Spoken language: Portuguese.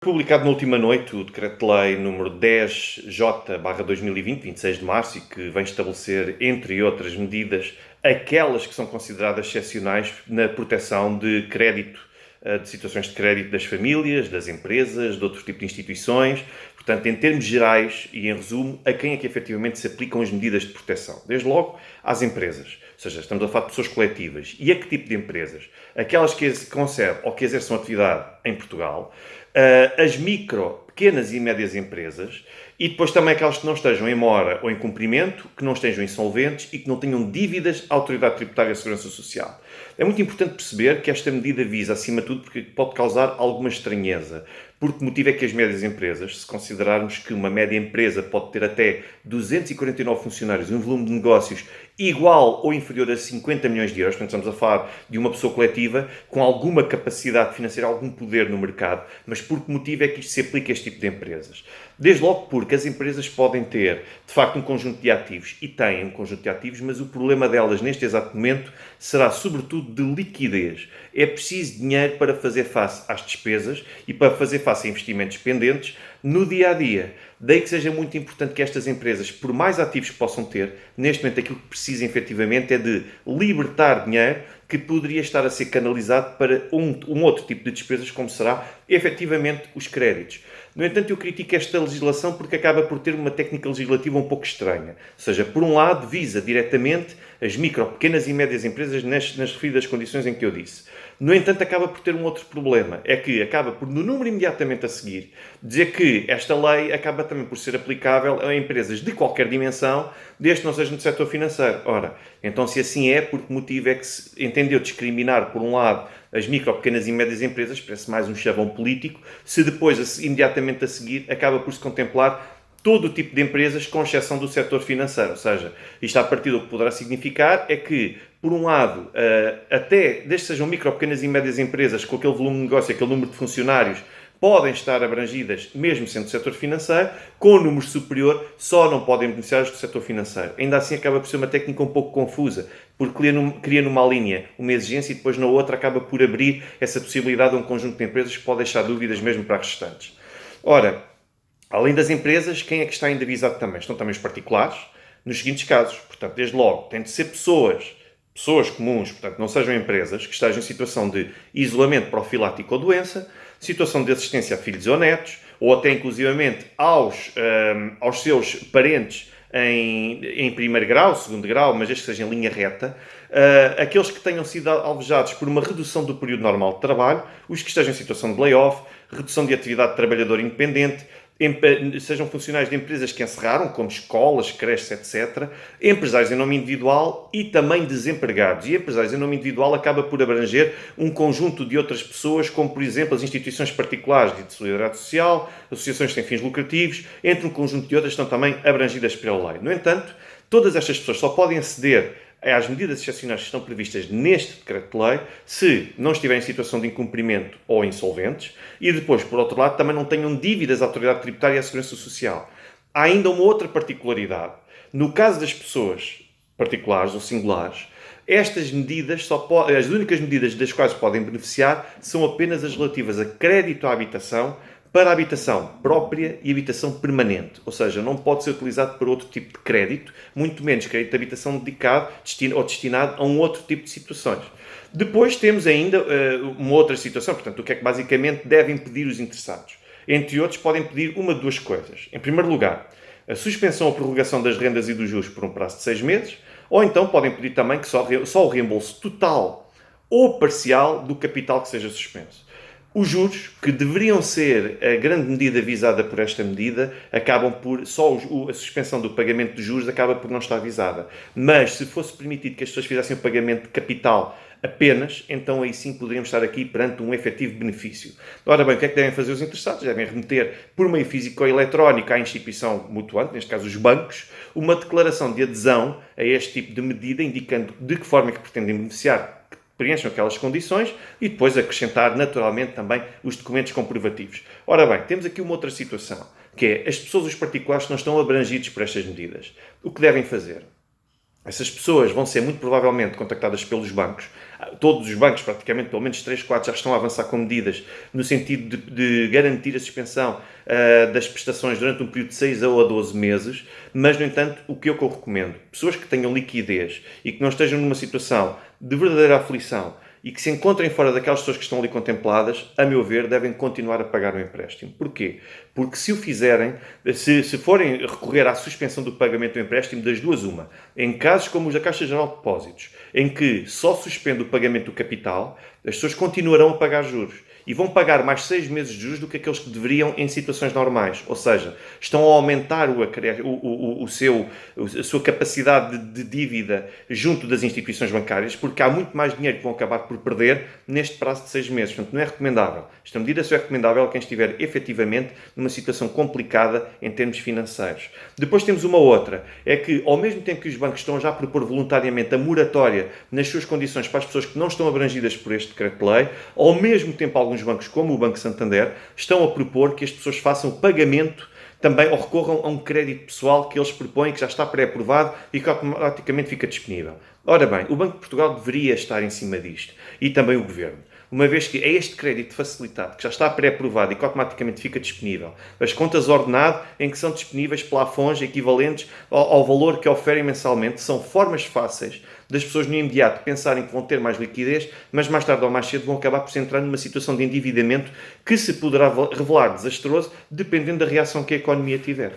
Publicado na última noite o Decreto-Lei número 10J/2020, 26 de março, e que vem estabelecer, entre outras medidas, aquelas que são consideradas excepcionais na proteção de crédito, de situações de crédito das famílias, das empresas, de outro tipo de instituições. Portanto, em termos gerais e em resumo, a quem é que efetivamente se aplicam as medidas de proteção? Desde logo às empresas, ou seja, estamos a falar de pessoas coletivas. E a que tipo de empresas? Aquelas que concebem ou que exerçam atividade em Portugal, as micro, pequenas e médias empresas, e depois também aquelas que não estejam em mora ou em cumprimento, que não estejam insolventes e que não tenham dívidas à Autoridade Tributária e Segurança Social. É muito importante perceber que esta medida visa, acima de tudo, porque pode causar alguma estranheza. Por que motivo é que as médias empresas, se considerarmos que uma média empresa pode ter até 249 funcionários e um volume de negócios igual ou inferior a 50 milhões de euros, portanto estamos a falar de uma pessoa coletiva com alguma capacidade financeira, algum poder no mercado, mas por que motivo é que isto se aplica a este tipo de empresas? Desde logo porque as empresas podem ter, de facto, um conjunto de ativos, e têm um conjunto de ativos, mas o problema delas neste exato momento será sobretudo de liquidez. É preciso dinheiro para fazer face às despesas e para fazer face a investimentos pendentes no dia-a-dia. Daí que seja muito importante que estas empresas, por mais ativos que possam ter, neste momento aquilo que precisam efetivamente é de libertar dinheiro que poderia estar a ser canalizado para um outro tipo de despesas, como será efetivamente os créditos. No entanto, eu critico esta legislação porque acaba por ter uma técnica legislativa um pouco estranha. Ou seja, por um lado, visa diretamente as micro, pequenas e médias empresas nas referidas condições em que eu disse. No entanto, acaba por ter um outro problema. É que acaba por, no número imediatamente a seguir, dizer que esta lei acaba também por ser aplicável a empresas de qualquer dimensão, desde que não seja no setor financeiro. Ora, então se assim é, por que motivo é que se entendeu discriminar, por um lado, as micro, pequenas e médias empresas, parece mais um chavão político, se depois, imediatamente a seguir, acaba por se contemplar todo o tipo de empresas, com exceção do setor financeiro. Ou seja, isto a partir do que poderá significar é que, por um lado, até desde que sejam micro, pequenas e médias empresas, com aquele volume de negócio, aquele número de funcionários, podem estar abrangidas, mesmo sendo do setor financeiro, com o número superior, só não podem beneficiar do setor financeiro. Ainda assim, acaba por ser uma técnica um pouco confusa, porque cria numa linha uma exigência e depois na outra acaba por abrir essa possibilidade a um conjunto de empresas que pode deixar dúvidas mesmo para as restantes. Ora, além das empresas, quem é que está endevisado também? Estão também os particulares, nos seguintes casos. Portanto, desde logo, tem de ser pessoas comuns, portanto, não sejam empresas, que estejam em situação de isolamento profilático ou doença, situação de assistência a filhos ou netos, ou até inclusivamente aos seus parentes em primeiro grau, segundo grau, mas desde que seja em linha reta, aqueles que tenham sido alvejados por uma redução do período normal de trabalho, os que estejam em situação de layoff, redução de atividade de trabalhador independente, sejam funcionários de empresas que encerraram, como escolas, creches, etc., empresários em nome individual e também desempregados. E empresários em nome individual acaba por abranger um conjunto de outras pessoas, como, por exemplo, as instituições particulares de solidariedade social, associações sem fins lucrativos, entre um conjunto de outras que estão também abrangidas pela lei. No entanto, todas estas pessoas só podem aceder às medidas excepcionais que estão previstas neste decreto-lei se não estiverem em situação de incumprimento ou insolventes e depois, por outro lado, também não tenham dívidas à Autoridade Tributária e à Segurança Social. Há ainda uma outra particularidade. No caso das pessoas particulares ou singulares, estas medidas, as únicas medidas das quais podem beneficiar são apenas as relativas a crédito à habitação, para a habitação própria e habitação permanente, ou seja, não pode ser utilizado para outro tipo de crédito, muito menos crédito de habitação dedicado ou destinado a um outro tipo de situações. Depois temos ainda uma outra situação, portanto, o que é que basicamente devem pedir os interessados? Entre outros, podem pedir uma de duas coisas. Em primeiro lugar, a suspensão ou prorrogação das rendas e dos juros por um prazo de 6 meses, ou então podem pedir também que só o reembolso total ou parcial do capital que seja suspenso. Os juros, que deveriam ser a grande medida visada por esta medida, acabam por, a suspensão do pagamento de juros acaba por não estar visada. Mas, se fosse permitido que as pessoas fizessem o pagamento de capital apenas, então aí sim poderíamos estar aqui perante um efetivo benefício. Ora bem, o que é que devem fazer os interessados? Devem remeter, por meio físico ou eletrónico, à instituição mutuante, neste caso os bancos, uma declaração de adesão a este tipo de medida, indicando de que forma é que pretendem beneficiar, preencham aquelas condições e depois acrescentar naturalmente também os documentos comprovativos. Ora bem, temos aqui uma outra situação, que é as pessoas, os particulares, que não estão abrangidos por estas medidas. O que devem fazer? Essas pessoas vão ser muito provavelmente contactadas pelos bancos. Todos os bancos, praticamente, pelo menos 3, 4, já estão a avançar com medidas no sentido de garantir a suspensão das prestações durante um período de 6 ou a 12 meses, mas, no entanto, o que eu recomendo? Pessoas que tenham liquidez e que não estejam numa situação de verdadeira aflição e que se encontrem fora daquelas pessoas que estão ali contempladas, a meu ver, devem continuar a pagar o empréstimo. Porquê? Porque se o fizerem, se forem recorrer à suspensão do pagamento do empréstimo, das duas uma, em casos como os da Caixa Geral de Depósitos, em que só suspende o pagamento do capital, as pessoas continuarão a pagar juros e vão pagar mais 6 meses de juros do que aqueles que deveriam em situações normais. Ou seja, estão a aumentar a sua capacidade de dívida junto das instituições bancárias, porque há muito mais dinheiro que vão acabar por perder neste prazo de 6 meses. Portanto, não é recomendável. Esta medida só é recomendável a quem estiver efetivamente numa situação complicada em termos financeiros. Depois temos uma outra, é que ao mesmo tempo que os bancos estão já a propor voluntariamente a moratória nas suas condições para as pessoas que não estão abrangidas por este decreto-lei, ao mesmo tempo alguns bancos, como o Banco Santander, estão a propor que as pessoas façam pagamento também ou recorram a um crédito pessoal que eles propõem, que já está pré-aprovado e que automaticamente fica disponível. Ora bem, o Banco de Portugal deveria estar em cima disto e também o Governo. Uma vez que é este crédito facilitado, que já está pré-aprovado e que automaticamente fica disponível, as contas ordenado, em que são disponíveis plafons equivalentes ao valor que oferem mensalmente, são formas fáceis das pessoas no imediato pensarem que vão ter mais liquidez, mas mais tarde ou mais cedo vão acabar por se entrar numa situação de endividamento que se poderá revelar desastroso, dependendo da reação que a economia tiver.